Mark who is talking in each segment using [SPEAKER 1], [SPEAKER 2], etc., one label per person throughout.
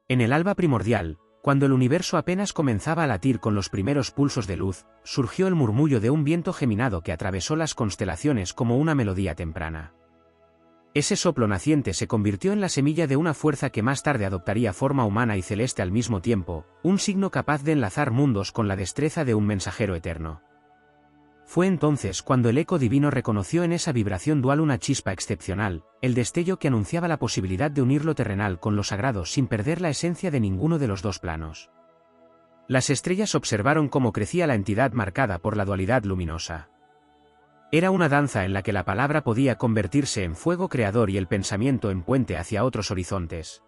[SPEAKER 1] En el alba primordial, cuando el universo apenas comenzaba a latir con los primeros pulsos de luz, surgió el murmullo de un viento geminado que atravesó las constelaciones como una melodía temprana. Ese soplo naciente se convirtió en la semilla de una fuerza que más tarde adoptaría forma humana y celeste al mismo tiempo, un signo capaz de enlazar mundos con la destreza de un mensajero eterno. Fue entonces cuando el eco divino reconoció en esa vibración dual una chispa excepcional, el destello que anunciaba la posibilidad de unir lo terrenal con lo sagrado sin perder la esencia de ninguno de los dos planos. Las estrellas observaron cómo crecía la entidad marcada por la dualidad luminosa. Era una danza en la que la palabra podía convertirse en fuego creador y el pensamiento en puente hacia otros horizontes.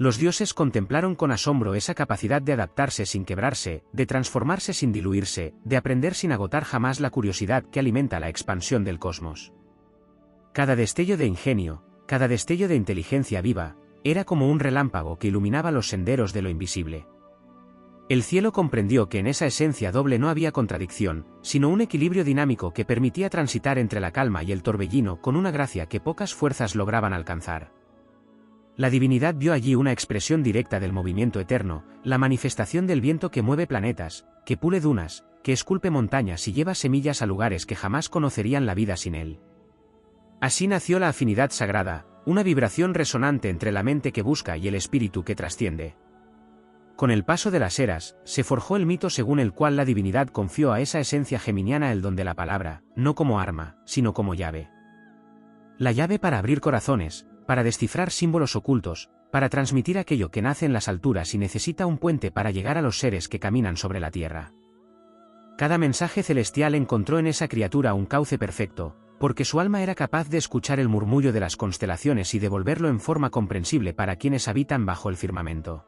[SPEAKER 1] Los dioses contemplaron con asombro esa capacidad de adaptarse sin quebrarse, de transformarse sin diluirse, de aprender sin agotar jamás la curiosidad que alimenta la expansión del cosmos. Cada destello de ingenio, cada destello de inteligencia viva, era como un relámpago que iluminaba los senderos de lo invisible. El cielo comprendió que en esa esencia doble no había contradicción, sino un equilibrio dinámico que permitía transitar entre la calma y el torbellino con una gracia que pocas fuerzas lograban alcanzar. La divinidad vio allí una expresión directa del movimiento eterno, la manifestación del viento que mueve planetas, que pule dunas, que esculpe montañas y lleva semillas a lugares que jamás conocerían la vida sin él. Así nació la afinidad sagrada, una vibración resonante entre la mente que busca y el espíritu que trasciende. Con el paso de las eras, se forjó el mito según el cual la divinidad confió a esa esencia geminiana el don de la palabra, no como arma, sino como llave. La llave para abrir corazones, para descifrar símbolos ocultos, para transmitir aquello que nace en las alturas y necesita un puente para llegar a los seres que caminan sobre la tierra. Cada mensaje celestial encontró en esa criatura un cauce perfecto, porque su alma era capaz de escuchar el murmullo de las constelaciones y devolverlo en forma comprensible para quienes habitan bajo el firmamento.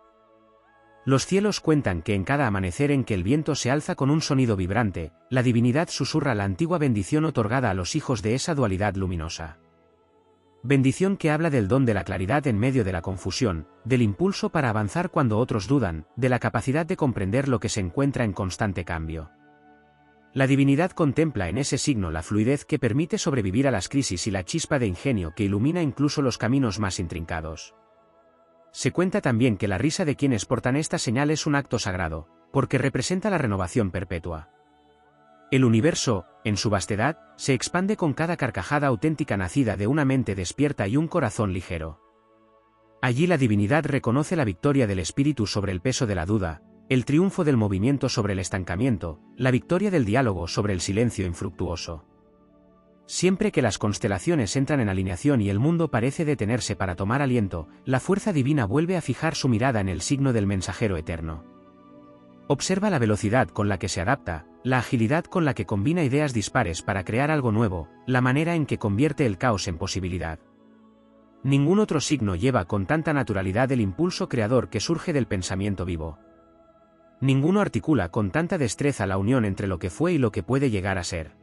[SPEAKER 1] Los cielos cuentan que en cada amanecer en que el viento se alza con un sonido vibrante, la divinidad susurra la antigua bendición otorgada a los hijos de esa dualidad luminosa. Bendición que habla del don de la claridad en medio de la confusión, del impulso para avanzar cuando otros dudan, de la capacidad de comprender lo que se encuentra en constante cambio. La divinidad contempla en ese signo la fluidez que permite sobrevivir a las crisis y la chispa de ingenio que ilumina incluso los caminos más intrincados. Se cuenta también que la risa de quienes portan esta señal es un acto sagrado, porque representa la renovación perpetua. El universo, en su vastedad, se expande con cada carcajada auténtica nacida de una mente despierta y un corazón ligero. Allí la divinidad reconoce la victoria del espíritu sobre el peso de la duda, el triunfo del movimiento sobre el estancamiento, la victoria del diálogo sobre el silencio infructuoso. Siempre que las constelaciones entran en alineación y el mundo parece detenerse para tomar aliento, la fuerza divina vuelve a fijar su mirada en el signo del mensajero eterno. Observa la velocidad con la que se adapta, la agilidad con la que combina ideas dispares para crear algo nuevo, la manera en que convierte el caos en posibilidad. Ningún otro signo lleva con tanta naturalidad el impulso creador que surge del pensamiento vivo. Ninguno articula con tanta destreza la unión entre lo que fue y lo que puede llegar a ser.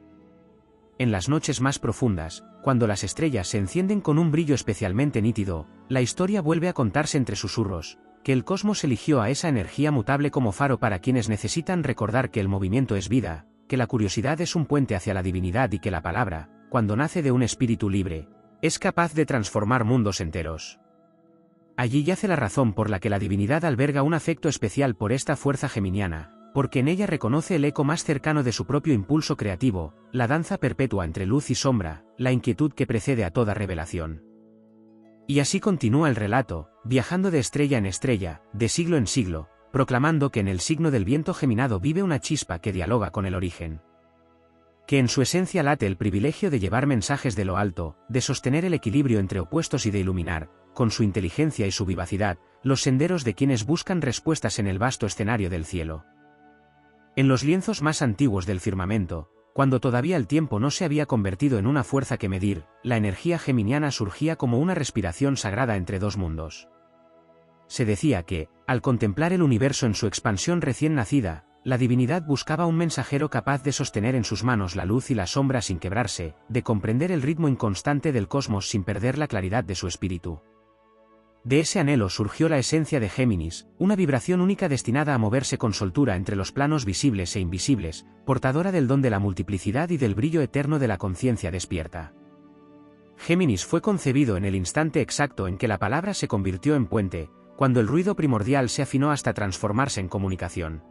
[SPEAKER 1] En las noches más profundas, cuando las estrellas se encienden con un brillo especialmente nítido, la historia vuelve a contarse entre susurros, que el cosmos eligió a esa energía mutable como faro para quienes necesitan recordar que el movimiento es vida, que la curiosidad es un puente hacia la divinidad y que la palabra, cuando nace de un espíritu libre, es capaz de transformar mundos enteros. Allí yace la razón por la que la divinidad alberga un afecto especial por esta fuerza geminiana, porque en ella reconoce el eco más cercano de su propio impulso creativo, la danza perpetua entre luz y sombra, la inquietud que precede a toda revelación. Y así continúa el relato, viajando de estrella en estrella, de siglo en siglo, proclamando que en el signo del viento geminado vive una chispa que dialoga con el origen. Que en su esencia late el privilegio de llevar mensajes de lo alto, de sostener el equilibrio entre opuestos y de iluminar, con su inteligencia y su vivacidad, los senderos de quienes buscan respuestas en el vasto escenario del cielo. En los lienzos más antiguos del firmamento, cuando todavía el tiempo no se había convertido en una fuerza que medir, la energía geminiana surgía como una respiración sagrada entre dos mundos. Se decía que, al contemplar el universo en su expansión recién nacida, la divinidad buscaba un mensajero capaz de sostener en sus manos la luz y la sombra sin quebrarse, de comprender el ritmo inconstante del cosmos sin perder la claridad de su espíritu. De ese anhelo surgió la esencia de Géminis, una vibración única destinada a moverse con soltura entre los planos visibles e invisibles, portadora del don de la multiplicidad y del brillo eterno de la conciencia despierta. Géminis fue concebido en el instante exacto en que la palabra se convirtió en puente, cuando el ruido primordial se afinó hasta transformarse en comunicación.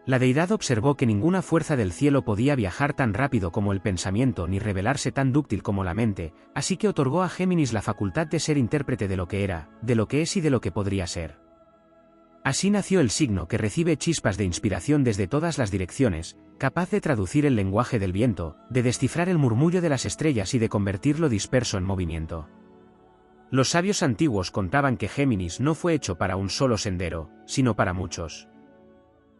[SPEAKER 1] La deidad observó que ninguna fuerza del cielo podía viajar tan rápido como el pensamiento ni revelarse tan dúctil como la mente, así que otorgó a Géminis la facultad de ser intérprete de lo que era, de lo que es y de lo que podría ser. Así nació el signo que recibe chispas de inspiración desde todas las direcciones, capaz de traducir el lenguaje del viento, de descifrar el murmullo de las estrellas y de convertir lo disperso en movimiento. Los sabios antiguos contaban que Géminis no fue hecho para un solo sendero, sino para muchos.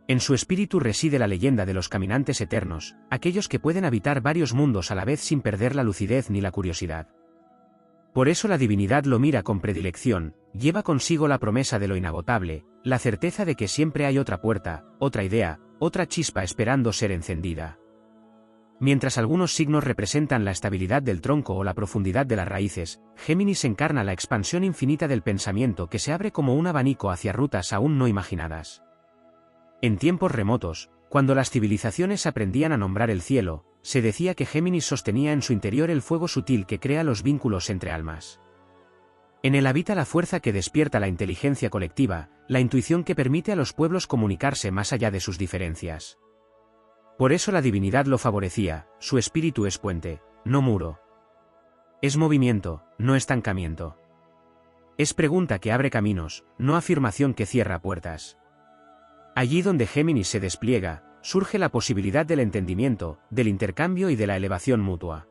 [SPEAKER 1] En su espíritu reside la leyenda de los caminantes eternos, aquellos que pueden habitar varios mundos a la vez sin perder la lucidez ni la curiosidad. Por eso la divinidad lo mira con predilección, lleva consigo la promesa de lo inagotable, la certeza de que siempre hay otra puerta, otra idea, otra chispa esperando ser encendida. Mientras algunos signos representan la estabilidad del tronco o la profundidad de las raíces, Géminis encarna la expansión infinita del pensamiento que se abre como un abanico hacia rutas aún no imaginadas. En tiempos remotos, cuando las civilizaciones aprendían a nombrar el cielo, se decía que Géminis sostenía en su interior el fuego sutil que crea los vínculos entre almas. En él habita la fuerza que despierta la inteligencia colectiva, la intuición que permite a los pueblos comunicarse más allá de sus diferencias. Por eso la divinidad lo favorecía, su espíritu es puente, no muro. Es movimiento, no estancamiento. Es pregunta que abre caminos, no afirmación que cierra puertas. Allí donde Géminis se despliega, surge la posibilidad del entendimiento, del intercambio y de la elevación mutua.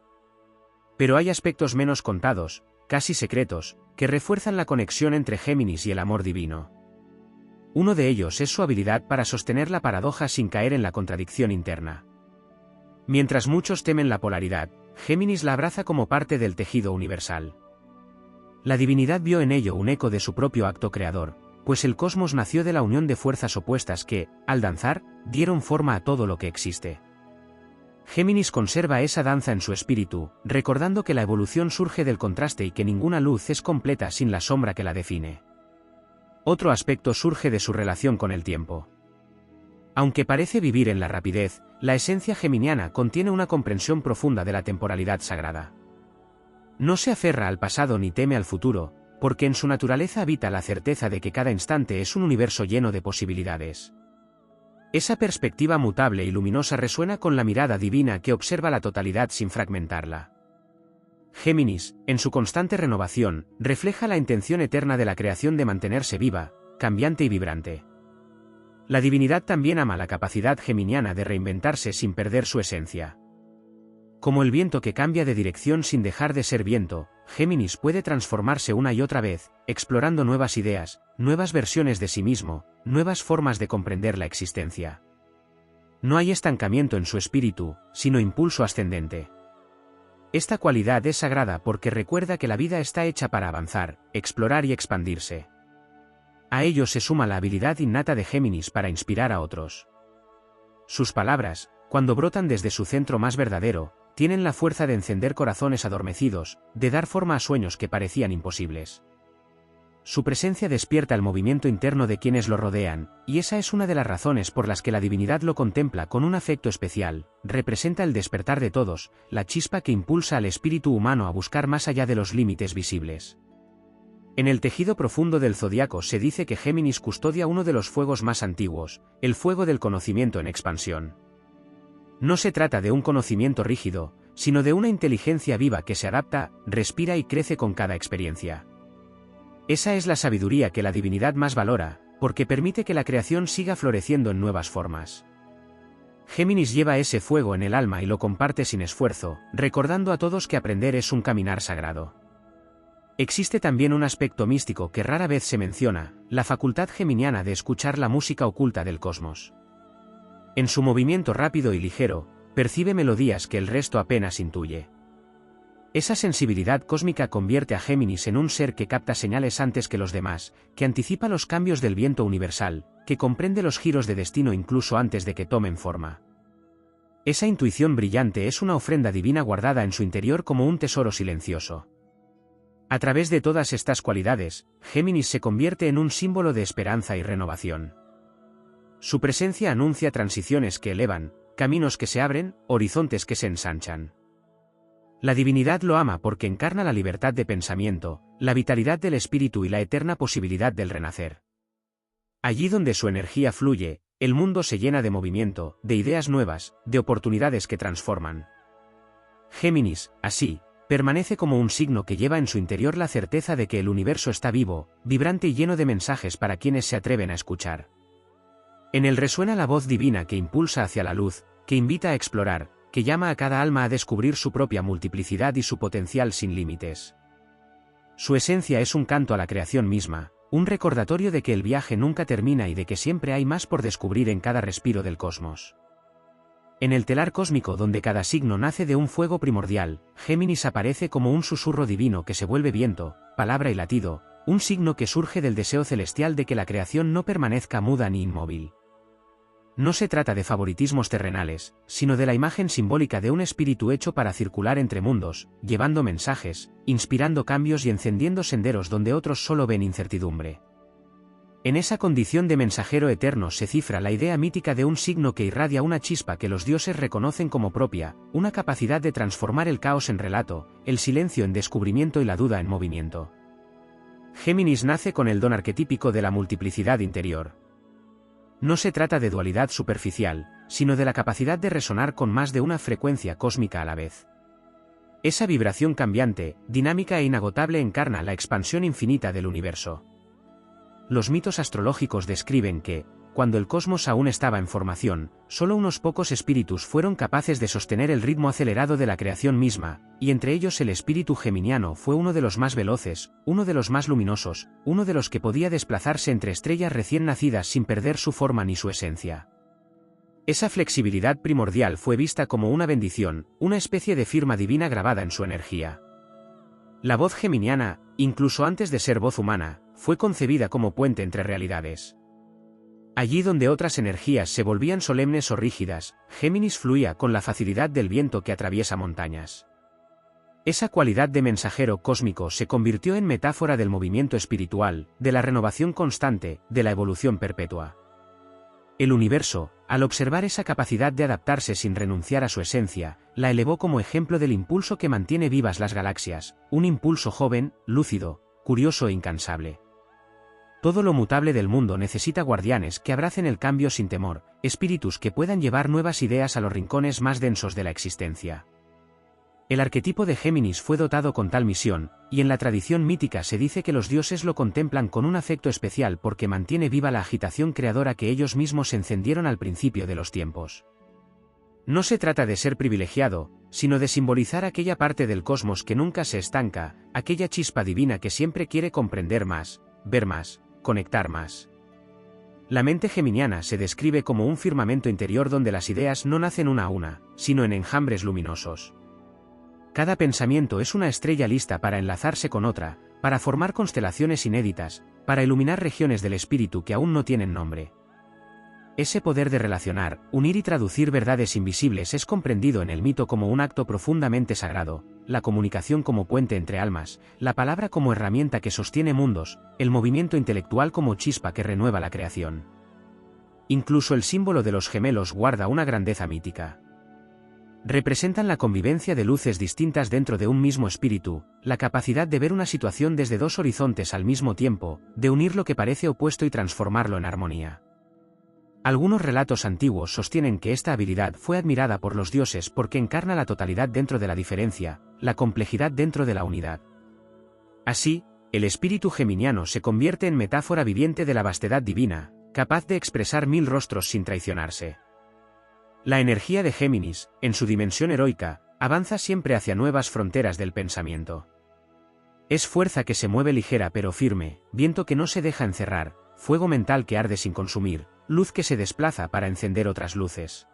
[SPEAKER 1] Pero hay aspectos menos contados, casi secretos, que refuerzan la conexión entre Géminis y el amor divino. Uno de ellos es su habilidad para sostener la paradoja sin caer en la contradicción interna. Mientras muchos temen la polaridad, Géminis la abraza como parte del tejido universal. La divinidad vio en ello un eco de su propio acto creador, pues el cosmos nació de la unión de fuerzas opuestas que, al danzar, dieron forma a todo lo que existe. Géminis conserva esa danza en su espíritu, recordando que la evolución surge del contraste y que ninguna luz es completa sin la sombra que la define. Otro aspecto surge de su relación con el tiempo. Aunque parece vivir en la rapidez, la esencia geminiana contiene una comprensión profunda de la temporalidad sagrada. No se aferra al pasado ni teme al futuro, porque en su naturaleza habita la certeza de que cada instante es un universo lleno de posibilidades. Esa perspectiva mutable y luminosa resuena con la mirada divina que observa la totalidad sin fragmentarla. Géminis, en su constante renovación, refleja la intención eterna de la creación de mantenerse viva, cambiante y vibrante. La divinidad también ama la capacidad geminiana de reinventarse sin perder su esencia. Como el viento que cambia de dirección sin dejar de ser viento, Géminis puede transformarse una y otra vez, explorando nuevas ideas, nuevas versiones de sí mismo, nuevas formas de comprender la existencia. No hay estancamiento en su espíritu, sino impulso ascendente. Esta cualidad es sagrada porque recuerda que la vida está hecha para avanzar, explorar y expandirse. A ello se suma la habilidad innata de Géminis para inspirar a otros. Sus palabras, cuando brotan desde su centro más verdadero, tienen la fuerza de encender corazones adormecidos, de dar forma a sueños que parecían imposibles. Su presencia despierta el movimiento interno de quienes lo rodean, y esa es una de las razones por las que la divinidad lo contempla con un afecto especial, representa el despertar de todos, la chispa que impulsa al espíritu humano a buscar más allá de los límites visibles. En el tejido profundo del zodiaco se dice que Géminis custodia uno de los fuegos más antiguos, el fuego del conocimiento en expansión. No se trata de un conocimiento rígido, sino de una inteligencia viva que se adapta, respira y crece con cada experiencia. Esa es la sabiduría que la divinidad más valora, porque permite que la creación siga floreciendo en nuevas formas. Géminis lleva ese fuego en el alma y lo comparte sin esfuerzo, recordando a todos que aprender es un caminar sagrado. Existe también un aspecto místico que rara vez se menciona, la facultad geminiana de escuchar la música oculta del cosmos. En su movimiento rápido y ligero, percibe melodías que el resto apenas intuye. Esa sensibilidad cósmica convierte a Géminis en un ser que capta señales antes que los demás, que anticipa los cambios del viento universal, que comprende los giros de destino incluso antes de que tomen forma. Esa intuición brillante es una ofrenda divina guardada en su interior como un tesoro silencioso. A través de todas estas cualidades, Géminis se convierte en un símbolo de esperanza y renovación. Su presencia anuncia transiciones que elevan, caminos que se abren, horizontes que se ensanchan. La divinidad lo ama porque encarna la libertad de pensamiento, la vitalidad del espíritu y la eterna posibilidad del renacer. Allí donde su energía fluye, el mundo se llena de movimiento, de ideas nuevas, de oportunidades que transforman. Géminis, así, permanece como un signo que lleva en su interior la certeza de que el universo está vivo, vibrante y lleno de mensajes para quienes se atreven a escuchar. En él resuena la voz divina que impulsa hacia la luz, que invita a explorar, que llama a cada alma a descubrir su propia multiplicidad y su potencial sin límites. Su esencia es un canto a la creación misma, un recordatorio de que el viaje nunca termina y de que siempre hay más por descubrir en cada respiro del cosmos. En el telar cósmico donde cada signo nace de un fuego primordial, Géminis aparece como un susurro divino que se vuelve viento, palabra y latido, un signo que surge del deseo celestial de que la creación no permanezca muda ni inmóvil. No se trata de favoritismos terrenales, sino de la imagen simbólica de un espíritu hecho para circular entre mundos, llevando mensajes, inspirando cambios y encendiendo senderos donde otros solo ven incertidumbre. En esa condición de mensajero eterno se cifra la idea mítica de un signo que irradia una chispa que los dioses reconocen como propia, una capacidad de transformar el caos en relato, el silencio en descubrimiento y la duda en movimiento. Géminis nace con el don arquetípico de la multiplicidad interior. No se trata de dualidad superficial, sino de la capacidad de resonar con más de una frecuencia cósmica a la vez. Esa vibración cambiante, dinámica e inagotable encarna la expansión infinita del universo. Los mitos astrológicos describen que, cuando el cosmos aún estaba en formación, solo unos pocos espíritus fueron capaces de sostener el ritmo acelerado de la creación misma, y entre ellos el espíritu geminiano fue uno de los más veloces, uno de los más luminosos, uno de los que podía desplazarse entre estrellas recién nacidas sin perder su forma ni su esencia. Esa flexibilidad primordial fue vista como una bendición, una especie de firma divina grabada en su energía. La voz geminiana, incluso antes de ser voz humana, fue concebida como puente entre realidades. Allí donde otras energías se volvían solemnes o rígidas, Géminis fluía con la facilidad del viento que atraviesa montañas. Esa cualidad de mensajero cósmico se convirtió en metáfora del movimiento espiritual, de la renovación constante, de la evolución perpetua. El universo, al observar esa capacidad de adaptarse sin renunciar a su esencia, la elevó como ejemplo del impulso que mantiene vivas las galaxias, un impulso joven, lúcido, curioso e incansable. Todo lo mutable del mundo necesita guardianes que abracen el cambio sin temor, espíritus que puedan llevar nuevas ideas a los rincones más densos de la existencia. El arquetipo de Géminis fue dotado con tal misión, y en la tradición mítica se dice que los dioses lo contemplan con un afecto especial porque mantiene viva la agitación creadora que ellos mismos encendieron al principio de los tiempos. No se trata de ser privilegiado, sino de simbolizar aquella parte del cosmos que nunca se estanca, aquella chispa divina que siempre quiere comprender más, ver más, conectar más. La mente geminiana se describe como un firmamento interior donde las ideas no nacen una a una, sino en enjambres luminosos. Cada pensamiento es una estrella lista para enlazarse con otra, para formar constelaciones inéditas, para iluminar regiones del espíritu que aún no tienen nombre. Ese poder de relacionar, unir y traducir verdades invisibles es comprendido en el mito como un acto profundamente sagrado, la comunicación como puente entre almas, la palabra como herramienta que sostiene mundos, el movimiento intelectual como chispa que renueva la creación. Incluso el símbolo de los gemelos guarda una grandeza mítica. Representan la convivencia de luces distintas dentro de un mismo espíritu, la capacidad de ver una situación desde dos horizontes al mismo tiempo, de unir lo que parece opuesto y transformarlo en armonía. Algunos relatos antiguos sostienen que esta habilidad fue admirada por los dioses porque encarna la totalidad dentro de la diferencia, la complejidad dentro de la unidad. Así, el espíritu geminiano se convierte en metáfora viviente de la vastedad divina, capaz de expresar mil rostros sin traicionarse. La energía de Géminis, en su dimensión heroica, avanza siempre hacia nuevas fronteras del pensamiento. Es fuerza que se mueve ligera pero firme, viento que no se deja encerrar, fuego mental que arde sin consumir, luz que se desplaza para encender otras luces.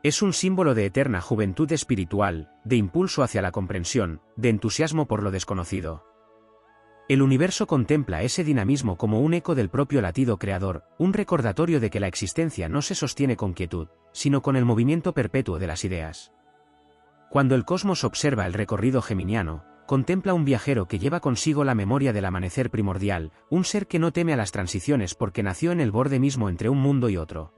[SPEAKER 1] Es un símbolo de eterna juventud espiritual, de impulso hacia la comprensión, de entusiasmo por lo desconocido. El universo contempla ese dinamismo como un eco del propio latido creador, un recordatorio de que la existencia no se sostiene con quietud, sino con el movimiento perpetuo de las ideas. Cuando el cosmos observa el recorrido geminiano, contempla un viajero que lleva consigo la memoria del amanecer primordial, un ser que no teme a las transiciones porque nació en el borde mismo entre un mundo y otro.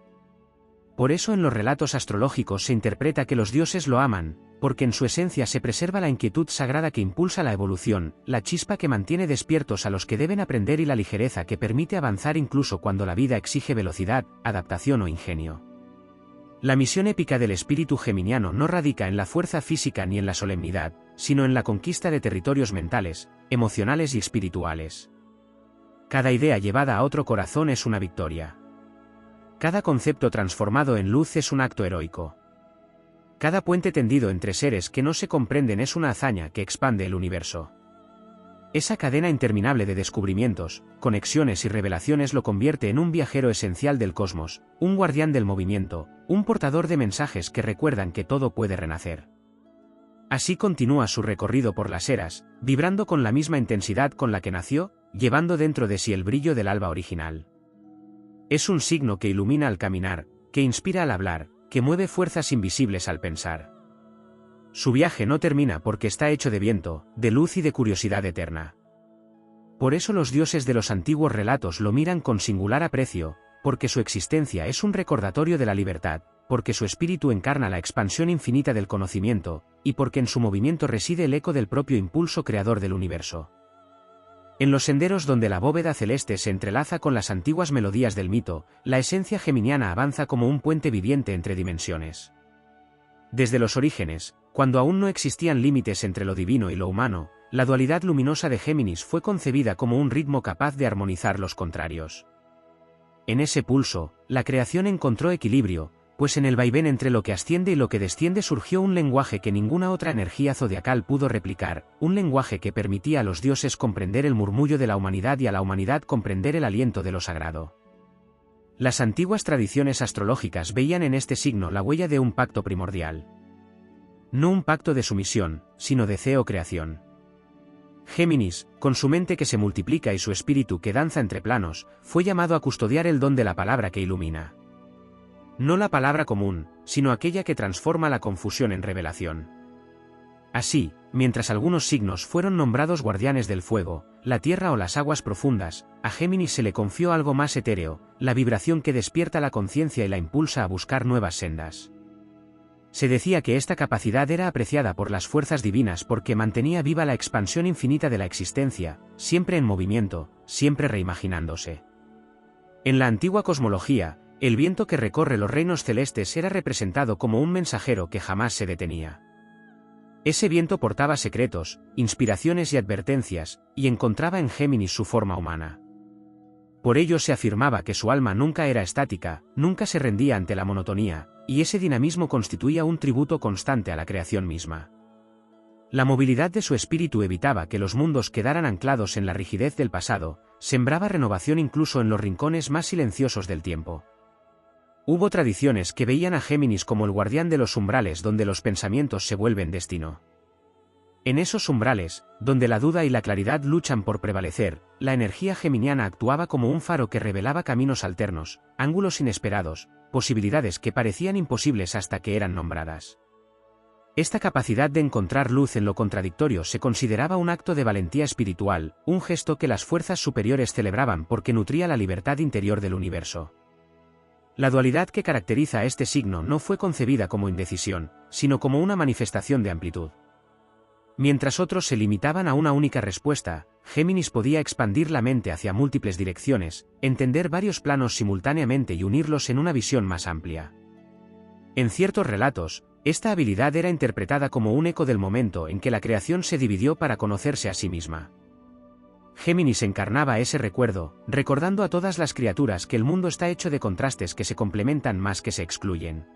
[SPEAKER 1] Por eso en los relatos astrológicos se interpreta que los dioses lo aman, porque en su esencia se preserva la inquietud sagrada que impulsa la evolución, la chispa que mantiene despiertos a los que deben aprender y la ligereza que permite avanzar incluso cuando la vida exige velocidad, adaptación o ingenio. La misión épica del espíritu geminiano no radica en la fuerza física ni en la solemnidad, sino en la conquista de territorios mentales, emocionales y espirituales. Cada idea llevada a otro corazón es una victoria. Cada concepto transformado en luz es un acto heroico. Cada puente tendido entre seres que no se comprenden es una hazaña que expande el universo. Esa cadena interminable de descubrimientos, conexiones y revelaciones lo convierte en un viajero esencial del cosmos, un guardián del movimiento, un portador de mensajes que recuerdan que todo puede renacer. Así continúa su recorrido por las eras, vibrando con la misma intensidad con la que nació, llevando dentro de sí el brillo del alba original. Es un signo que ilumina al caminar, que inspira al hablar, que mueve fuerzas invisibles al pensar. Su viaje no termina porque está hecho de viento, de luz y de curiosidad eterna. Por eso los dioses de los antiguos relatos lo miran con singular aprecio, porque su existencia es un recordatorio de la libertad, porque su espíritu encarna la expansión infinita del conocimiento, y porque en su movimiento reside el eco del propio impulso creador del universo. En los senderos donde la bóveda celeste se entrelaza con las antiguas melodías del mito, la esencia geminiana avanza como un puente viviente entre dimensiones. Desde los orígenes, cuando aún no existían límites entre lo divino y lo humano, la dualidad luminosa de Géminis fue concebida como un ritmo capaz de armonizar los contrarios. En ese pulso, la creación encontró equilibrio, pues en el vaivén entre lo que asciende y lo que desciende surgió un lenguaje que ninguna otra energía zodiacal pudo replicar, un lenguaje que permitía a los dioses comprender el murmullo de la humanidad y a la humanidad comprender el aliento de lo sagrado. Las antiguas tradiciones astrológicas veían en este signo la huella de un pacto primordial. No un pacto de sumisión, sino de creación. Géminis, con su mente que se multiplica y su espíritu que danza entre planos, fue llamado a custodiar el don de la palabra que ilumina. No la palabra común, sino aquella que transforma la confusión en revelación. Así, mientras algunos signos fueron nombrados guardianes del fuego, la tierra o las aguas profundas, a Géminis se le confió algo más etéreo, la vibración que despierta la conciencia y la impulsa a buscar nuevas sendas. Se decía que esta capacidad era apreciada por las fuerzas divinas porque mantenía viva la expansión infinita de la existencia, siempre en movimiento, siempre reimaginándose. En la antigua cosmología, el viento que recorre los reinos celestes era representado como un mensajero que jamás se detenía. Ese viento portaba secretos, inspiraciones y advertencias, y encontraba en Géminis su forma humana. Por ello se afirmaba que su alma nunca era estática, nunca se rendía ante la monotonía, y ese dinamismo constituía un tributo constante a la creación misma. La movilidad de su espíritu evitaba que los mundos quedaran anclados en la rigidez del pasado, sembraba renovación incluso en los rincones más silenciosos del tiempo. Hubo tradiciones que veían a Géminis como el guardián de los umbrales donde los pensamientos se vuelven destino. En esos umbrales, donde la duda y la claridad luchan por prevalecer, la energía geminiana actuaba como un faro que revelaba caminos alternos, ángulos inesperados, posibilidades que parecían imposibles hasta que eran nombradas. Esta capacidad de encontrar luz en lo contradictorio se consideraba un acto de valentía espiritual, un gesto que las fuerzas superiores celebraban porque nutría la libertad interior del universo. La dualidad que caracteriza a este signo no fue concebida como indecisión, sino como una manifestación de amplitud. Mientras otros se limitaban a una única respuesta, Géminis podía expandir la mente hacia múltiples direcciones, entender varios planos simultáneamente y unirlos en una visión más amplia. En ciertos relatos, esta habilidad era interpretada como un eco del momento en que la creación se dividió para conocerse a sí misma. Géminis encarnaba ese recuerdo, recordando a todas las criaturas que el mundo está hecho de contrastes que se complementan más que se excluyen.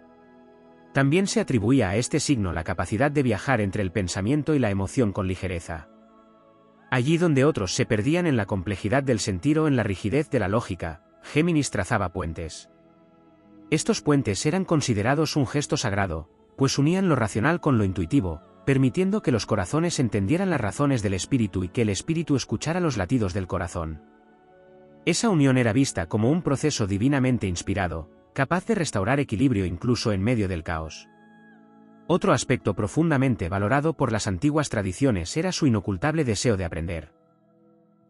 [SPEAKER 1] También se atribuía a este signo la capacidad de viajar entre el pensamiento y la emoción con ligereza. Allí donde otros se perdían en la complejidad del sentir o en la rigidez de la lógica, Géminis trazaba puentes. Estos puentes eran considerados un gesto sagrado, pues unían lo racional con lo intuitivo, permitiendo que los corazones entendieran las razones del espíritu y que el espíritu escuchara los latidos del corazón. Esa unión era vista como un proceso divinamente inspirado, capaz de restaurar equilibrio incluso en medio del caos. Otro aspecto profundamente valorado por las antiguas tradiciones era su inocultable deseo de aprender.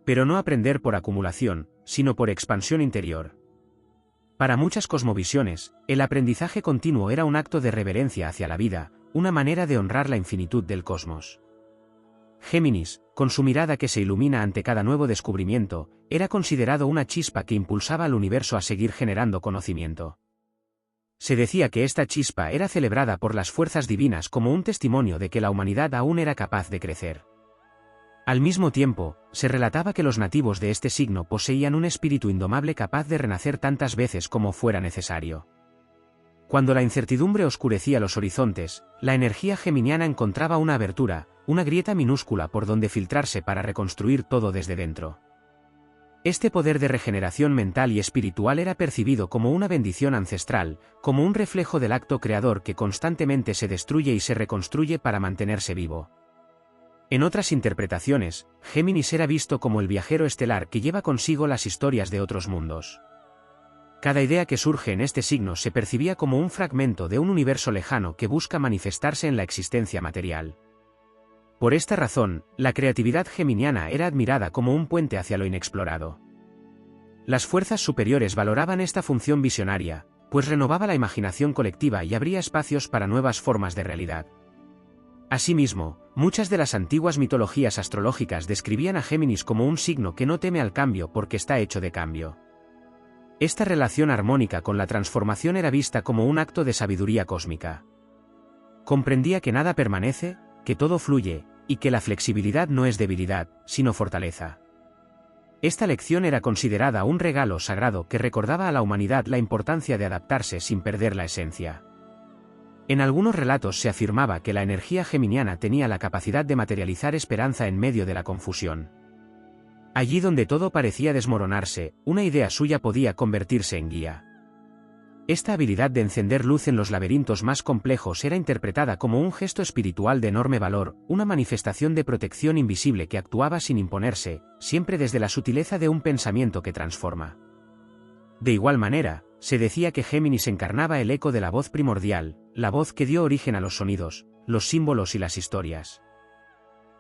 [SPEAKER 1] Pero no aprender por acumulación, sino por expansión interior. Para muchas cosmovisiones, el aprendizaje continuo era un acto de reverencia hacia la vida, una manera de honrar la infinitud del cosmos. Géminis, con su mirada que se ilumina ante cada nuevo descubrimiento, era considerado una chispa que impulsaba al universo a seguir generando conocimiento. Se decía que esta chispa era celebrada por las fuerzas divinas como un testimonio de que la humanidad aún era capaz de crecer. Al mismo tiempo, se relataba que los nativos de este signo poseían un espíritu indomable capaz de renacer tantas veces como fuera necesario. Cuando la incertidumbre oscurecía los horizontes, la energía geminiana encontraba una abertura, una grieta minúscula por donde filtrarse para reconstruir todo desde dentro. Este poder de regeneración mental y espiritual era percibido como una bendición ancestral, como un reflejo del acto creador que constantemente se destruye y se reconstruye para mantenerse vivo. En otras interpretaciones, Géminis era visto como el viajero estelar que lleva consigo las historias de otros mundos. Cada idea que surge en este signo se percibía como un fragmento de un universo lejano que busca manifestarse en la existencia material. Por esta razón, la creatividad geminiana era admirada como un puente hacia lo inexplorado. Las fuerzas superiores valoraban esta función visionaria, pues renovaba la imaginación colectiva y abría espacios para nuevas formas de realidad. Asimismo, muchas de las antiguas mitologías astrológicas describían a Géminis como un signo que no teme al cambio porque está hecho de cambio. Esta relación armónica con la transformación era vista como un acto de sabiduría cósmica. Comprendía que nada permanece, que todo fluye, y que la flexibilidad no es debilidad, sino fortaleza. Esta lección era considerada un regalo sagrado que recordaba a la humanidad la importancia de adaptarse sin perder la esencia. En algunos relatos se afirmaba que la energía geminiana tenía la capacidad de materializar esperanza en medio de la confusión. Allí donde todo parecía desmoronarse, una idea suya podía convertirse en guía. Esta habilidad de encender luz en los laberintos más complejos era interpretada como un gesto espiritual de enorme valor, una manifestación de protección invisible que actuaba sin imponerse, siempre desde la sutileza de un pensamiento que transforma. De igual manera, se decía que Géminis encarnaba el eco de la voz primordial, la voz que dio origen a los sonidos, los símbolos y las historias.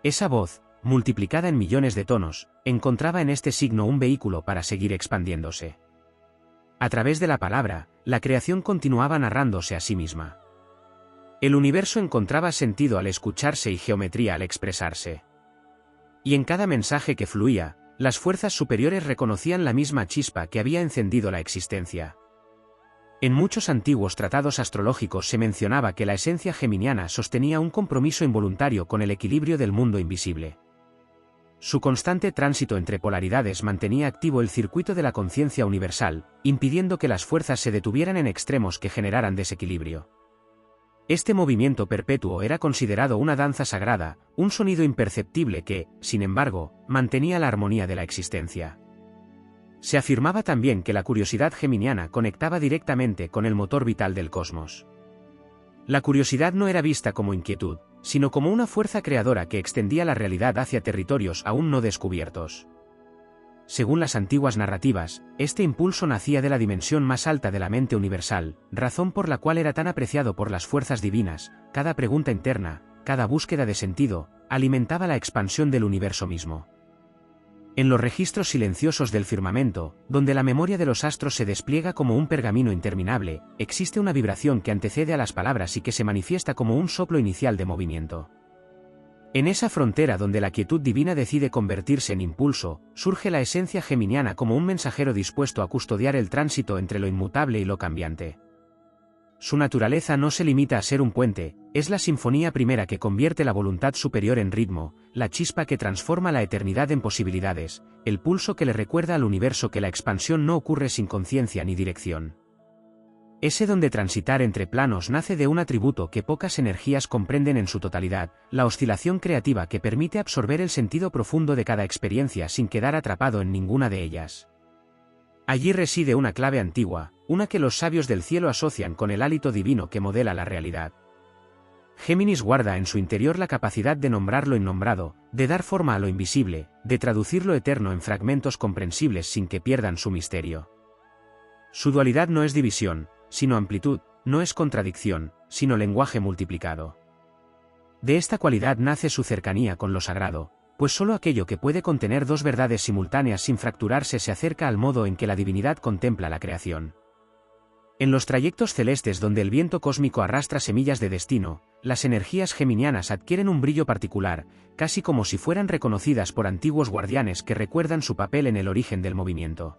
[SPEAKER 1] Esa voz, multiplicada en millones de tonos, encontraba en este signo un vehículo para seguir expandiéndose. A través de la palabra, la creación continuaba narrándose a sí misma. El universo encontraba sentido al escucharse y geometría al expresarse. Y en cada mensaje que fluía, las fuerzas superiores reconocían la misma chispa que había encendido la existencia. En muchos antiguos tratados astrológicos se mencionaba que la esencia geminiana sostenía un compromiso involuntario con el equilibrio del mundo invisible. Su constante tránsito entre polaridades mantenía activo el circuito de la conciencia universal, impidiendo que las fuerzas se detuvieran en extremos que generaran desequilibrio. Este movimiento perpetuo era considerado una danza sagrada, un sonido imperceptible que, sin embargo, mantenía la armonía de la existencia. Se afirmaba también que la curiosidad geminiana conectaba directamente con el motor vital del cosmos. La curiosidad no era vista como inquietud, sino como una fuerza creadora que extendía la realidad hacia territorios aún no descubiertos. Según las antiguas narrativas, este impulso nacía de la dimensión más alta de la mente universal, razón por la cual era tan apreciado por las fuerzas divinas. Cada pregunta interna, cada búsqueda de sentido, alimentaba la expansión del universo mismo. En los registros silenciosos del firmamento, donde la memoria de los astros se despliega como un pergamino interminable, existe una vibración que antecede a las palabras y que se manifiesta como un soplo inicial de movimiento. En esa frontera donde la quietud divina decide convertirse en impulso, surge la esencia geminiana como un mensajero dispuesto a custodiar el tránsito entre lo inmutable y lo cambiante. Su naturaleza no se limita a ser un puente, es la sinfonía primera que convierte la voluntad superior en ritmo, la chispa que transforma la eternidad en posibilidades, el pulso que le recuerda al universo que la expansión no ocurre sin conciencia ni dirección. Ese don de transitar entre planos nace de un atributo que pocas energías comprenden en su totalidad, la oscilación creativa que permite absorber el sentido profundo de cada experiencia sin quedar atrapado en ninguna de ellas. Allí reside una clave antigua, una que los sabios del cielo asocian con el hálito divino que modela la realidad. Géminis guarda en su interior la capacidad de nombrar lo innombrado, de dar forma a lo invisible, de traducir lo eterno en fragmentos comprensibles sin que pierdan su misterio. Su dualidad no es división, sino amplitud, no es contradicción, sino lenguaje multiplicado. De esta cualidad nace su cercanía con lo sagrado, pues solo aquello que puede contener dos verdades simultáneas sin fracturarse se acerca al modo en que la divinidad contempla la creación. En los trayectos celestes donde el viento cósmico arrastra semillas de destino, las energías geminianas adquieren un brillo particular, casi como si fueran reconocidas por antiguos guardianes que recuerdan su papel en el origen del movimiento.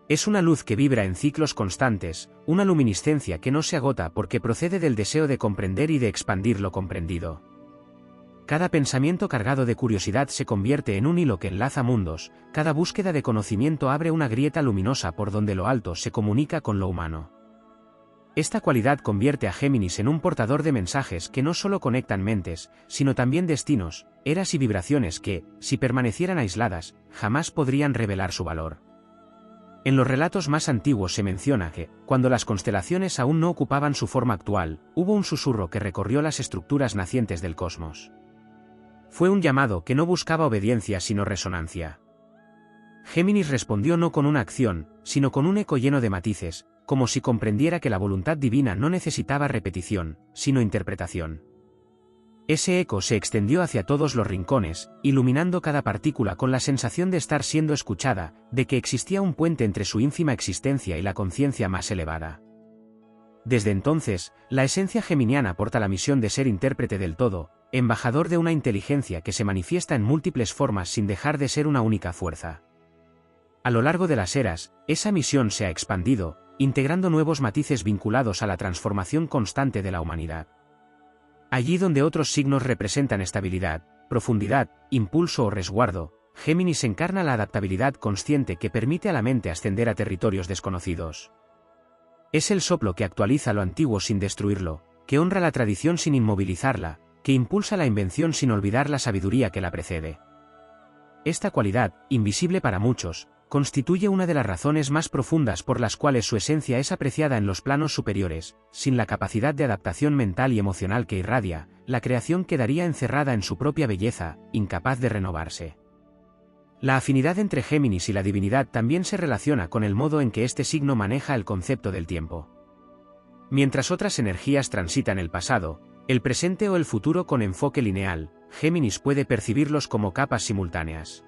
[SPEAKER 1] Es una luz que vibra en ciclos constantes, una luminiscencia que no se agota porque procede del deseo de comprender y de expandir lo comprendido. Cada pensamiento cargado de curiosidad se convierte en un hilo que enlaza mundos, cada búsqueda de conocimiento abre una grieta luminosa por donde lo alto se comunica con lo humano. Esta cualidad convierte a Géminis en un portador de mensajes que no solo conectan mentes, sino también destinos, eras y vibraciones que, si permanecieran aisladas, jamás podrían revelar su valor. En los relatos más antiguos se menciona que, cuando las constelaciones aún no ocupaban su forma actual, hubo un susurro que recorrió las estructuras nacientes del cosmos. Fue un llamado que no buscaba obediencia sino resonancia. Géminis respondió no con una acción, sino con un eco lleno de matices, como si comprendiera que la voluntad divina no necesitaba repetición, sino interpretación. Ese eco se extendió hacia todos los rincones, iluminando cada partícula con la sensación de estar siendo escuchada, de que existía un puente entre su ínfima existencia y la conciencia más elevada. Desde entonces, la esencia geminiana porta la misión de ser intérprete del todo, embajador de una inteligencia que se manifiesta en múltiples formas sin dejar de ser una única fuerza. A lo largo de las eras, esa misión se ha expandido, integrando nuevos matices vinculados a la transformación constante de la humanidad. Allí donde otros signos representan estabilidad, profundidad, impulso o resguardo, Géminis encarna la adaptabilidad consciente que permite a la mente ascender a territorios desconocidos. Es el soplo que actualiza lo antiguo sin destruirlo, que honra la tradición sin inmovilizarla, que impulsa la invención sin olvidar la sabiduría que la precede. Esta cualidad, invisible para muchos, constituye una de las razones más profundas por las cuales su esencia es apreciada en los planos superiores. Sin la capacidad de adaptación mental y emocional que irradia, la creación quedaría encerrada en su propia belleza, incapaz de renovarse. La afinidad entre Géminis y la divinidad también se relaciona con el modo en que este signo maneja el concepto del tiempo. Mientras otras energías transitan el pasado, el presente o el futuro con enfoque lineal, Géminis puede percibirlos como capas simultáneas.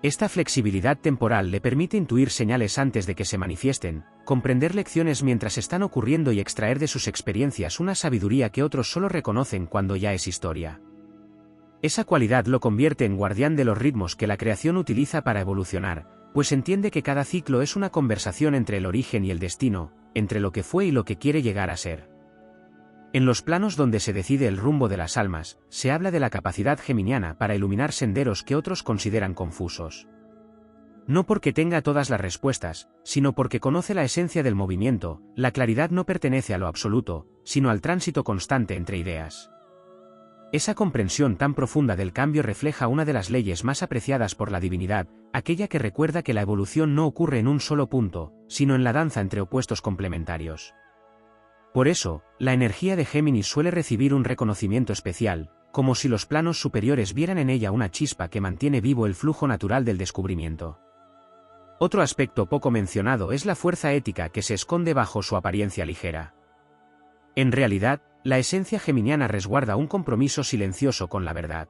[SPEAKER 1] Esta flexibilidad temporal le permite intuir señales antes de que se manifiesten, comprender lecciones mientras están ocurriendo y extraer de sus experiencias una sabiduría que otros solo reconocen cuando ya es historia. Esa cualidad lo convierte en guardián de los ritmos que la creación utiliza para evolucionar, pues entiende que cada ciclo es una conversación entre el origen y el destino, entre lo que fue y lo que quiere llegar a ser. En los planos donde se decide el rumbo de las almas, se habla de la capacidad geminiana para iluminar senderos que otros consideran confusos. No porque tenga todas las respuestas, sino porque conoce la esencia del movimiento. La claridad no pertenece a lo absoluto, sino al tránsito constante entre ideas. Esa comprensión tan profunda del cambio refleja una de las leyes más apreciadas por la divinidad, aquella que recuerda que la evolución no ocurre en un solo punto, sino en la danza entre opuestos complementarios. Por eso, la energía de Géminis suele recibir un reconocimiento especial, como si los planos superiores vieran en ella una chispa que mantiene vivo el flujo natural del descubrimiento. Otro aspecto poco mencionado es la fuerza ética que se esconde bajo su apariencia ligera. En realidad, la esencia geminiana resguarda un compromiso silencioso con la verdad.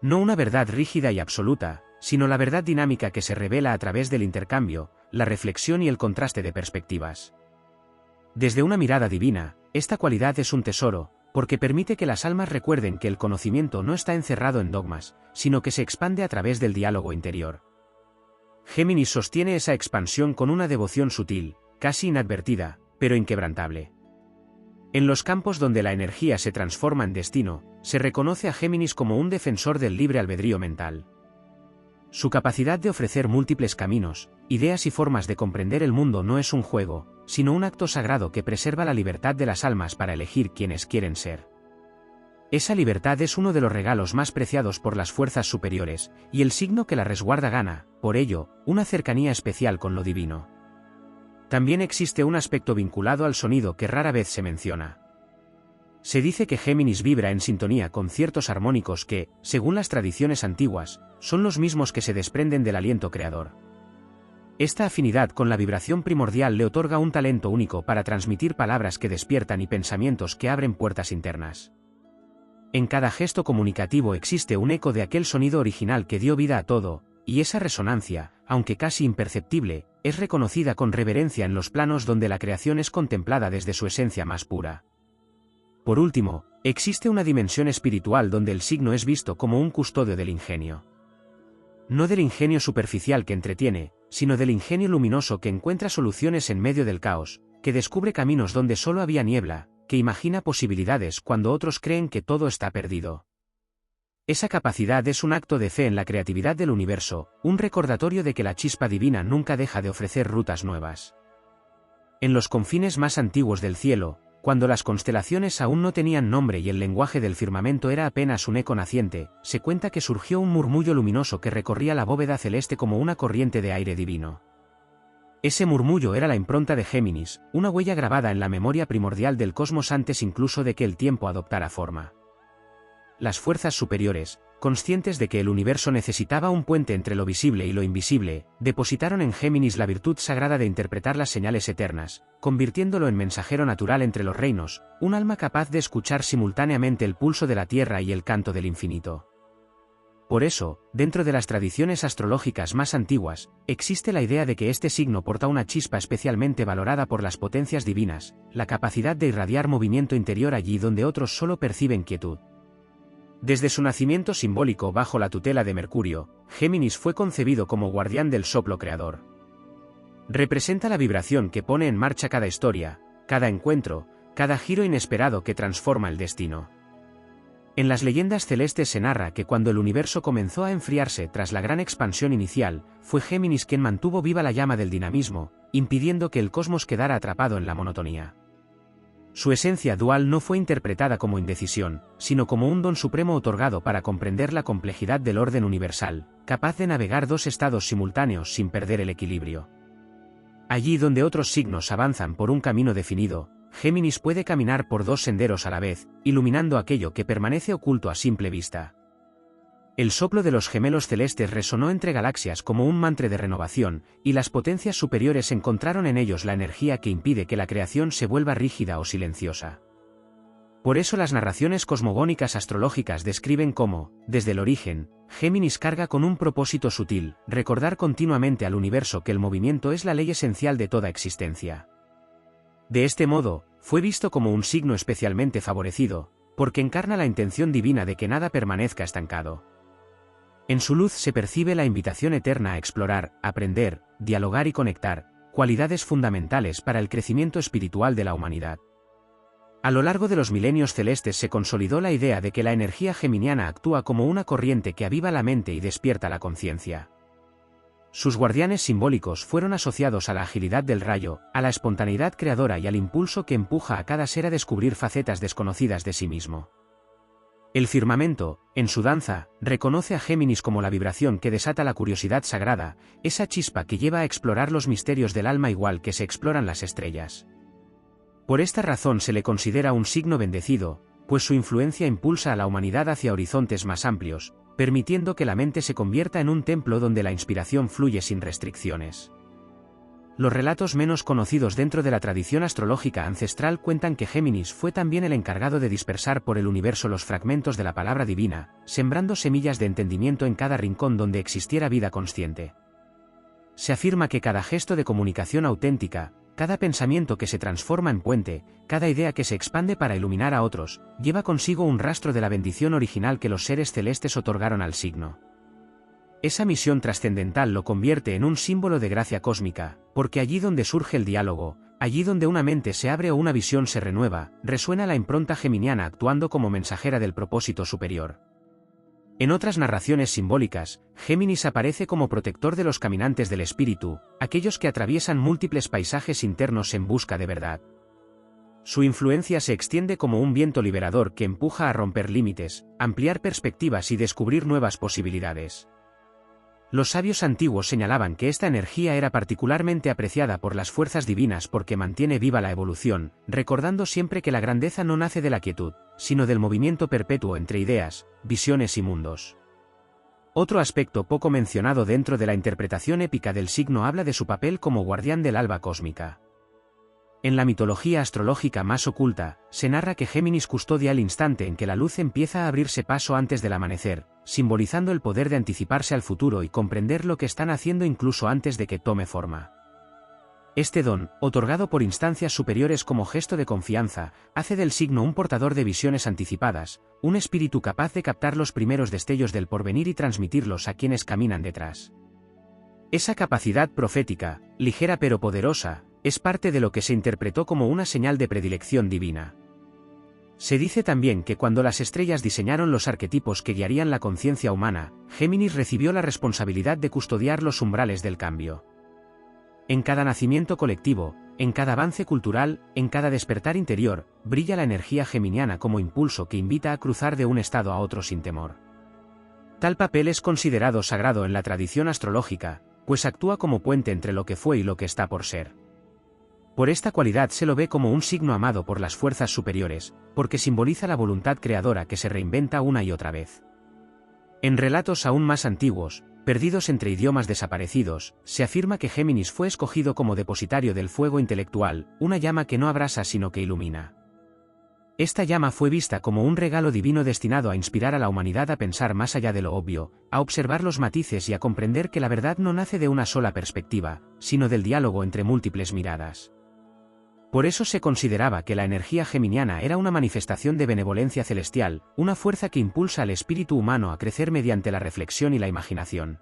[SPEAKER 1] No una verdad rígida y absoluta, sino la verdad dinámica que se revela a través del intercambio, la reflexión y el contraste de perspectivas. Desde una mirada divina, esta cualidad es un tesoro, porque permite que las almas recuerden que el conocimiento no está encerrado en dogmas, sino que se expande a través del diálogo interior. Géminis sostiene esa expansión con una devoción sutil, casi inadvertida, pero inquebrantable. En los campos donde la energía se transforma en destino, se reconoce a Géminis como un defensor del libre albedrío mental. Su capacidad de ofrecer múltiples caminos, ideas y formas de comprender el mundo no es un juego, sino un acto sagrado que preserva la libertad de las almas para elegir quienes quieren ser. Esa libertad es uno de los regalos más preciados por las fuerzas superiores, y el signo que la resguarda gana, por ello, una cercanía especial con lo divino. También existe un aspecto vinculado al sonido que rara vez se menciona. Se dice que Géminis vibra en sintonía con ciertos armónicos que, según las tradiciones antiguas, son los mismos que se desprenden del aliento creador. Esta afinidad con la vibración primordial le otorga un talento único para transmitir palabras que despiertan y pensamientos que abren puertas internas. En cada gesto comunicativo existe un eco de aquel sonido original que dio vida a todo, y esa resonancia, aunque casi imperceptible, es reconocida con reverencia en los planos donde la creación es contemplada desde su esencia más pura. Por último, existe una dimensión espiritual donde el signo es visto como un custodio del ingenio. No del ingenio superficial que entretiene, sino del ingenio luminoso que encuentra soluciones en medio del caos, que descubre caminos donde solo había niebla, que imagina posibilidades cuando otros creen que todo está perdido. Esa capacidad es un acto de fe en la creatividad del universo, un recordatorio de que la chispa divina nunca deja de ofrecer rutas nuevas. En los confines más antiguos del cielo, cuando las constelaciones aún no tenían nombre y el lenguaje del firmamento era apenas un eco naciente, se cuenta que surgió un murmullo luminoso que recorría la bóveda celeste como una corriente de aire divino. Ese murmullo era la impronta de Géminis, una huella grabada en la memoria primordial del cosmos antes incluso de que el tiempo adoptara forma. Las fuerzas superiores, conscientes de que el universo necesitaba un puente entre lo visible y lo invisible, depositaron en Géminis la virtud sagrada de interpretar las señales eternas, convirtiéndolo en mensajero natural entre los reinos, un alma capaz de escuchar simultáneamente el pulso de la tierra y el canto del infinito. Por eso, dentro de las tradiciones astrológicas más antiguas, existe la idea de que este signo porta una chispa especialmente valorada por las potencias divinas, la capacidad de irradiar movimiento interior allí donde otros solo perciben quietud. Desde su nacimiento simbólico bajo la tutela de Mercurio, Géminis fue concebido como guardián del soplo creador. Representa la vibración que pone en marcha cada historia, cada encuentro, cada giro inesperado que transforma el destino. En las leyendas celestes se narra que cuando el universo comenzó a enfriarse tras la gran expansión inicial, fue Géminis quien mantuvo viva la llama del dinamismo, impidiendo que el cosmos quedara atrapado en la monotonía. Su esencia dual no fue interpretada como indecisión, sino como un don supremo otorgado para comprender la complejidad del orden universal, capaz de navegar dos estados simultáneos sin perder el equilibrio. Allí donde otros signos avanzan por un camino definido, Géminis puede caminar por dos senderos a la vez, iluminando aquello que permanece oculto a simple vista. El soplo de los gemelos celestes resonó entre galaxias como un mantra de renovación, y las potencias superiores encontraron en ellos la energía que impide que la creación se vuelva rígida o silenciosa. Por eso las narraciones cosmogónicas astrológicas describen cómo, desde el origen, Géminis carga con un propósito sutil, recordar continuamente al universo que el movimiento es la ley esencial de toda existencia. De este modo, fue visto como un signo especialmente favorecido, porque encarna la intención divina de que nada permanezca estancado. En su luz se percibe la invitación eterna a explorar, aprender, dialogar y conectar, cualidades fundamentales para el crecimiento espiritual de la humanidad. A lo largo de los milenios celestes se consolidó la idea de que la energía geminiana actúa como una corriente que aviva la mente y despierta la conciencia. Sus guardianes simbólicos fueron asociados a la agilidad del rayo, a la espontaneidad creadora y al impulso que empuja a cada ser a descubrir facetas desconocidas de sí mismo. El firmamento, en su danza, reconoce a Géminis como la vibración que desata la curiosidad sagrada, esa chispa que lleva a explorar los misterios del alma igual que se exploran las estrellas. Por esta razón se le considera un signo bendecido, pues su influencia impulsa a la humanidad hacia horizontes más amplios, permitiendo que la mente se convierta en un templo donde la inspiración fluye sin restricciones. Los relatos menos conocidos dentro de la tradición astrológica ancestral cuentan que Géminis fue también el encargado de dispersar por el universo los fragmentos de la palabra divina, sembrando semillas de entendimiento en cada rincón donde existiera vida consciente. Se afirma que cada gesto de comunicación auténtica, cada pensamiento que se transforma en puente, cada idea que se expande para iluminar a otros, lleva consigo un rastro de la bendición original que los seres celestes otorgaron al signo. Esa misión trascendental lo convierte en un símbolo de gracia cósmica, porque allí donde surge el diálogo, allí donde una mente se abre o una visión se renueva, resuena la impronta geminiana actuando como mensajera del propósito superior. En otras narraciones simbólicas, Géminis aparece como protector de los caminantes del espíritu, aquellos que atraviesan múltiples paisajes internos en busca de verdad. Su influencia se extiende como un viento liberador que empuja a romper límites, ampliar perspectivas y descubrir nuevas posibilidades. Los sabios antiguos señalaban que esta energía era particularmente apreciada por las fuerzas divinas porque mantiene viva la evolución, recordando siempre que la grandeza no nace de la quietud, sino del movimiento perpetuo entre ideas, visiones y mundos. Otro aspecto poco mencionado dentro de la interpretación épica del signo habla de su papel como guardián del alba cósmica. En la mitología astrológica más oculta, se narra que Géminis custodia el instante en que la luz empieza a abrirse paso antes del amanecer, simbolizando el poder de anticiparse al futuro y comprender lo que están haciendo incluso antes de que tome forma. Este don, otorgado por instancias superiores como gesto de confianza, hace del signo un portador de visiones anticipadas, un espíritu capaz de captar los primeros destellos del porvenir y transmitirlos a quienes caminan detrás. Esa capacidad profética, ligera pero poderosa, es parte de lo que se interpretó como una señal de predilección divina. Se dice también que cuando las estrellas diseñaron los arquetipos que guiarían la conciencia humana, Géminis recibió la responsabilidad de custodiar los umbrales del cambio. En cada nacimiento colectivo, en cada avance cultural, en cada despertar interior, brilla la energía geminiana como impulso que invita a cruzar de un estado a otro sin temor. Tal papel es considerado sagrado en la tradición astrológica, pues actúa como puente entre lo que fue y lo que está por ser. Por esta cualidad se lo ve como un signo amado por las fuerzas superiores, porque simboliza la voluntad creadora que se reinventa una y otra vez. En relatos aún más antiguos, perdidos entre idiomas desaparecidos, se afirma que Géminis fue escogido como depositario del fuego intelectual, una llama que no abrasa sino que ilumina. Esta llama fue vista como un regalo divino destinado a inspirar a la humanidad a pensar más allá de lo obvio, a observar los matices y a comprender que la verdad no nace de una sola perspectiva, sino del diálogo entre múltiples miradas. Por eso se consideraba que la energía geminiana era una manifestación de benevolencia celestial, una fuerza que impulsa al espíritu humano a crecer mediante la reflexión y la imaginación.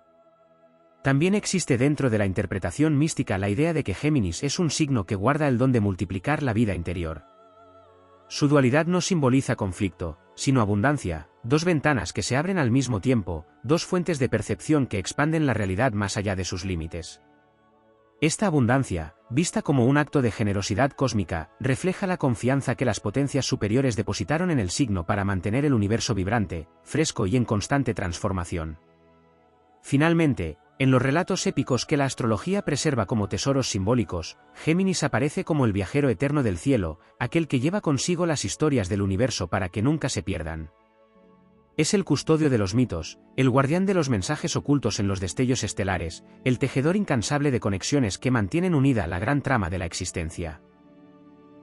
[SPEAKER 1] También existe dentro de la interpretación mística la idea de que Géminis es un signo que guarda el don de multiplicar la vida interior. Su dualidad no simboliza conflicto, sino abundancia, dos ventanas que se abren al mismo tiempo, dos fuentes de percepción que expanden la realidad más allá de sus límites. Esta abundancia, vista como un acto de generosidad cósmica, refleja la confianza que las potencias superiores depositaron en el signo para mantener el universo vibrante, fresco y en constante transformación. Finalmente, en los relatos épicos que la astrología preserva como tesoros simbólicos, Géminis aparece como el viajero eterno del cielo, aquel que lleva consigo las historias del universo para que nunca se pierdan. Es el custodio de los mitos, el guardián de los mensajes ocultos en los destellos estelares, el tejedor incansable de conexiones que mantienen unida la gran trama de la existencia.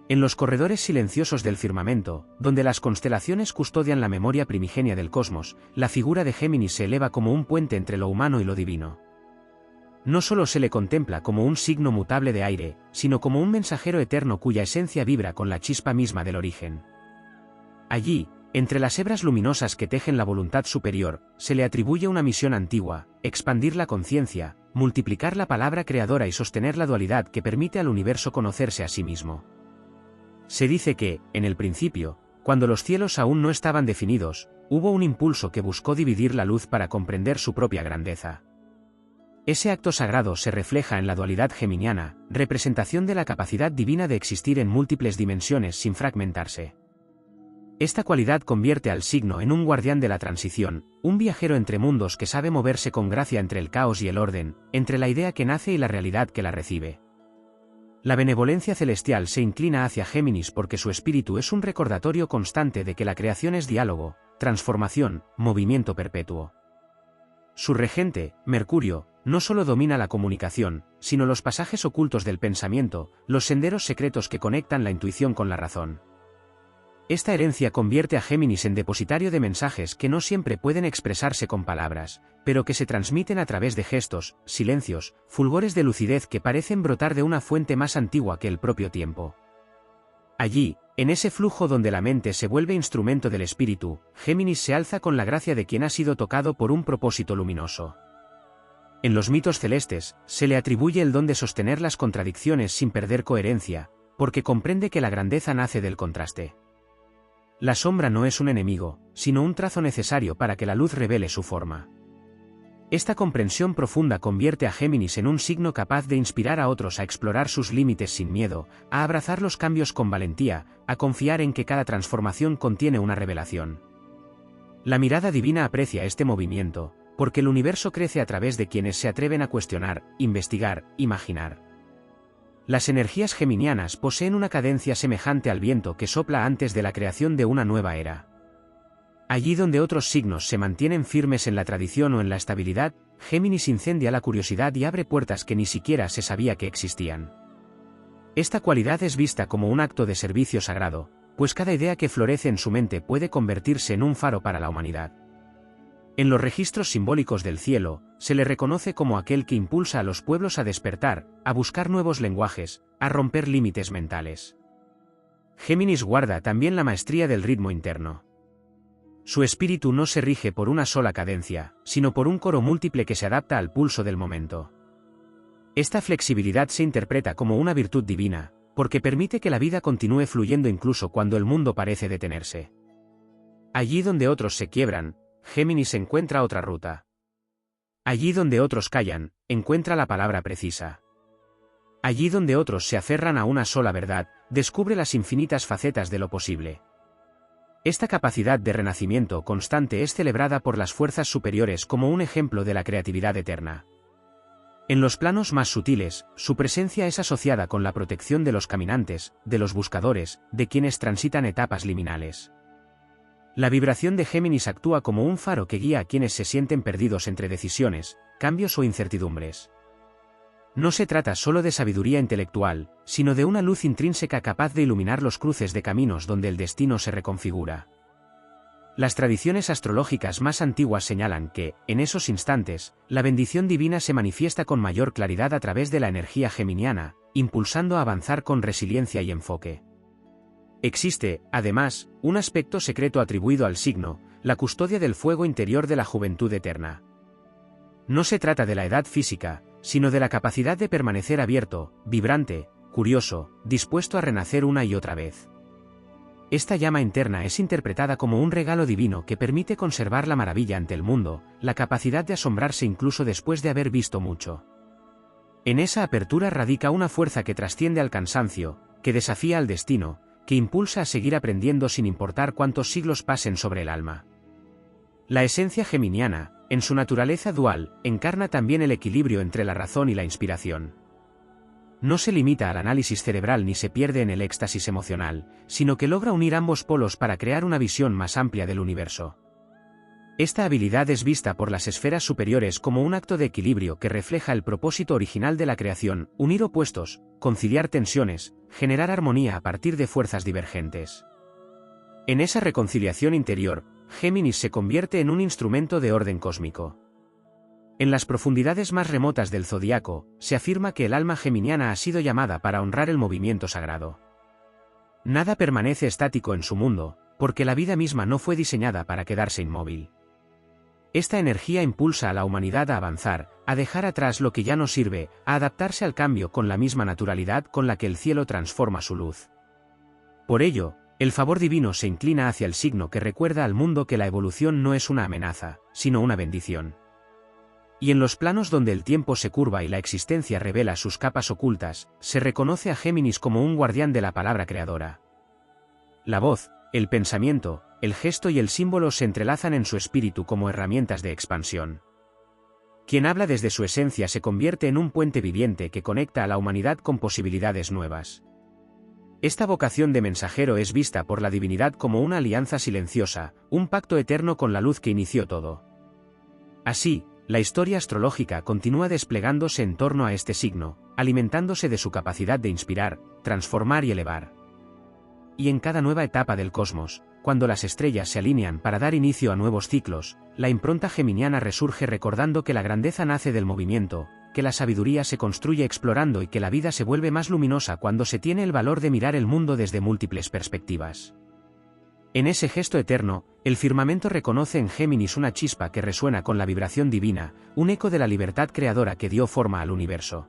[SPEAKER 1] En los corredores silenciosos del firmamento, donde las constelaciones custodian la memoria primigenia del cosmos, la figura de Géminis se eleva como un puente entre lo humano y lo divino. No solo se le contempla como un signo mutable de aire, sino como un mensajero eterno cuya esencia vibra con la chispa misma del origen. Allí, entre las hebras luminosas que tejen la voluntad superior, se le atribuye una misión antigua: expandir la conciencia, multiplicar la palabra creadora y sostener la dualidad que permite al universo conocerse a sí mismo. Se dice que, en el principio, cuando los cielos aún no estaban definidos, hubo un impulso que buscó dividir la luz para comprender su propia grandeza. Ese acto sagrado se refleja en la dualidad geminiana, representación de la capacidad divina de existir en múltiples dimensiones sin fragmentarse. Esta cualidad convierte al signo en un guardián de la transición, un viajero entre mundos que sabe moverse con gracia entre el caos y el orden, entre la idea que nace y la realidad que la recibe. La benevolencia celestial se inclina hacia Géminis porque su espíritu es un recordatorio constante de que la creación es diálogo, transformación, movimiento perpetuo. Su regente, Mercurio, no solo domina la comunicación, sino los pasajes ocultos del pensamiento, los senderos secretos que conectan la intuición con la razón. Esta herencia convierte a Géminis en depositario de mensajes que no siempre pueden expresarse con palabras, pero que se transmiten a través de gestos, silencios, fulgores de lucidez que parecen brotar de una fuente más antigua que el propio tiempo. Allí, en ese flujo donde la mente se vuelve instrumento del espíritu, Géminis se alza con la gracia de quien ha sido tocado por un propósito luminoso. En los mitos celestes, se le atribuye el don de sostener las contradicciones sin perder coherencia, porque comprende que la grandeza nace del contraste. La sombra no es un enemigo, sino un trazo necesario para que la luz revele su forma. Esta comprensión profunda convierte a Géminis en un signo capaz de inspirar a otros a explorar sus límites sin miedo, a abrazar los cambios con valentía, a confiar en que cada transformación contiene una revelación. La mirada divina aprecia este movimiento, porque el universo crece a través de quienes se atreven a cuestionar, investigar, imaginar. Las energías geminianas poseen una cadencia semejante al viento que sopla antes de la creación de una nueva era. Allí donde otros signos se mantienen firmes en la tradición o en la estabilidad, Géminis incendia la curiosidad y abre puertas que ni siquiera se sabía que existían. Esta cualidad es vista como un acto de servicio sagrado, pues cada idea que florece en su mente puede convertirse en un faro para la humanidad. En los registros simbólicos del cielo, se le reconoce como aquel que impulsa a los pueblos a despertar, a buscar nuevos lenguajes, a romper límites mentales. Géminis guarda también la maestría del ritmo interno. Su espíritu no se rige por una sola cadencia, sino por un coro múltiple que se adapta al pulso del momento. Esta flexibilidad se interpreta como una virtud divina, porque permite que la vida continúe fluyendo incluso cuando el mundo parece detenerse. Allí donde otros se quiebran, Géminis encuentra otra ruta. Allí donde otros callan, encuentra la palabra precisa. Allí donde otros se aferran a una sola verdad, descubre las infinitas facetas de lo posible. Esta capacidad de renacimiento constante es celebrada por las fuerzas superiores como un ejemplo de la creatividad eterna. En los planos más sutiles, su presencia es asociada con la protección de los caminantes, de los buscadores, de quienes transitan etapas liminales. La vibración de Géminis actúa como un faro que guía a quienes se sienten perdidos entre decisiones, cambios o incertidumbres. No se trata solo de sabiduría intelectual, sino de una luz intrínseca capaz de iluminar los cruces de caminos donde el destino se reconfigura. Las tradiciones astrológicas más antiguas señalan que, en esos instantes, la bendición divina se manifiesta con mayor claridad a través de la energía geminiana, impulsando a avanzar con resiliencia y enfoque. Existe, además, un aspecto secreto atribuido al signo, la custodia del fuego interior de la juventud eterna. No se trata de la edad física, sino de la capacidad de permanecer abierto, vibrante, curioso, dispuesto a renacer una y otra vez. Esta llama interna es interpretada como un regalo divino que permite conservar la maravilla ante el mundo, la capacidad de asombrarse incluso después de haber visto mucho. En esa apertura radica una fuerza que trasciende al cansancio, que desafía al destino, que impulsa a seguir aprendiendo sin importar cuántos siglos pasen sobre el alma. La esencia geminiana, en su naturaleza dual, encarna también el equilibrio entre la razón y la inspiración. No se limita al análisis cerebral ni se pierde en el éxtasis emocional, sino que logra unir ambos polos para crear una visión más amplia del universo. Esta habilidad es vista por las esferas superiores como un acto de equilibrio que refleja el propósito original de la creación: unir opuestos, conciliar tensiones, generar armonía a partir de fuerzas divergentes. En esa reconciliación interior, Géminis se convierte en un instrumento de orden cósmico. En las profundidades más remotas del zodiaco, se afirma que el alma geminiana ha sido llamada para honrar el movimiento sagrado. Nada permanece estático en su mundo, porque la vida misma no fue diseñada para quedarse inmóvil. Esta energía impulsa a la humanidad a avanzar, a dejar atrás lo que ya no sirve, a adaptarse al cambio con la misma naturalidad con la que el cielo transforma su luz. Por ello, el favor divino se inclina hacia el signo que recuerda al mundo que la evolución no es una amenaza, sino una bendición. Y en los planos donde el tiempo se curva y la existencia revela sus capas ocultas, se reconoce a Géminis como un guardián de la palabra creadora. La voz, el pensamiento, el gesto y el símbolo se entrelazan en su espíritu como herramientas de expansión. Quien habla desde su esencia se convierte en un puente viviente que conecta a la humanidad con posibilidades nuevas. Esta vocación de mensajero es vista por la divinidad como una alianza silenciosa, un pacto eterno con la luz que inició todo. Así, la historia astrológica continúa desplegándose en torno a este signo, alimentándose de su capacidad de inspirar, transformar y elevar. Y en cada nueva etapa del cosmos, cuando las estrellas se alinean para dar inicio a nuevos ciclos, la impronta geminiana resurge recordando que la grandeza nace del movimiento, que la sabiduría se construye explorando y que la vida se vuelve más luminosa cuando se tiene el valor de mirar el mundo desde múltiples perspectivas. En ese gesto eterno, el firmamento reconoce en Géminis una chispa que resuena con la vibración divina, un eco de la libertad creadora que dio forma al universo.